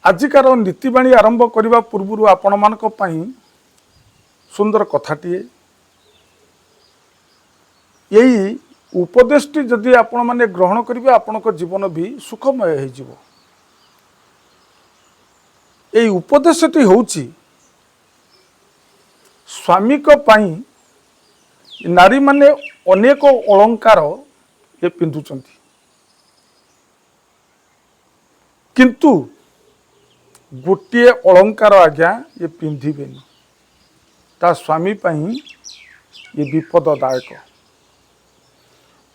आजिकार नीतिबाणी आरंभ करने पूर्व आपण मानक पई सुंदर कथाटीए यही उपदेशटी जदि आपण माने ग्रहण करेंगे आपण जीवन भी सुखमय हो। यही उपदेशटी होउची स्वामी को पई नारी माने अनेक अलंकार ये पिंधुचंती किंतु गोटे अलंकार आज्ञा ये पिंधिबेनी ता स्वामी पई ये विपददायक।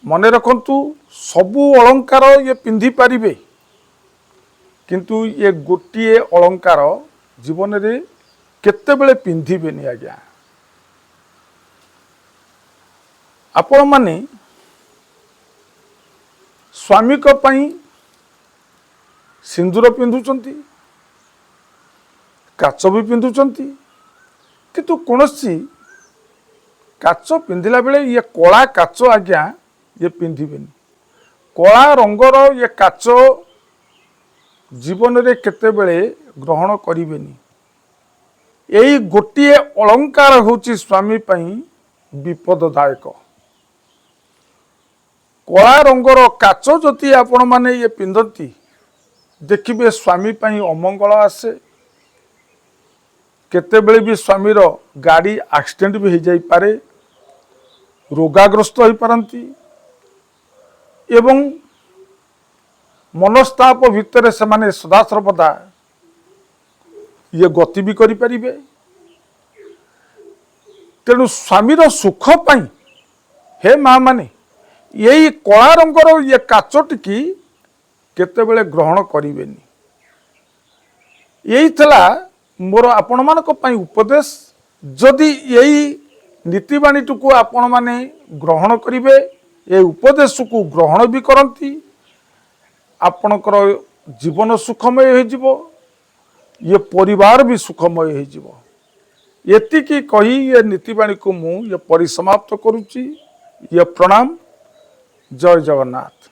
मने रखंतु सबु अलंकार ये पिंधि पारिबे किंतु ये गोटे अलंकार जीवन रे केतेबेले पिंधिबेनी आज्ञा। आपण माने स्वामी को पई सिंदूर पिंधुचंती काच भी पिंधुचंती किंतु कौनसी काच पिंधिला बेले ये कला काच आज्ञा ये पिंधिबेनी। कला रंगर ये काच जीवन रे केतेबेले ग्रहण करिबेनी। यही गोटे अलंकार होची स्वामी पई विपददायक। कला रंगर काच जति आपण माने ये पिंधती देखिबे स्वामी पई अमंगल आसे। केतेबेले भी स्वामीर गाड़ी एक्सीडेंट भी हो जाई पारे, रोगाग्रस्त हो पारंती एवं मनस्ताप भितर से माने सदा सर्वदा ये गति भी करि परिबे। तेणु स्वामीर सुख पई हे माँ माने यही कला रंगर ये काचटिकी केतेबेले ग्रहण करिबेनी। यही थला मोर आपण मानक पई उपदेश। जदि यही नीतिबाणीटुकु आपण माने ग्रहण करिवे ये उपदेश को ग्रहण भी करती आपणकर जीवन सुखमय हो जिवो, ये परिवार भी सुखमय हो जिवो। एतिकी कही ये नीतिबाणी को मु ये परिसमाप्त करुच्ची। ये प्रणाम। जय जगन्नाथ।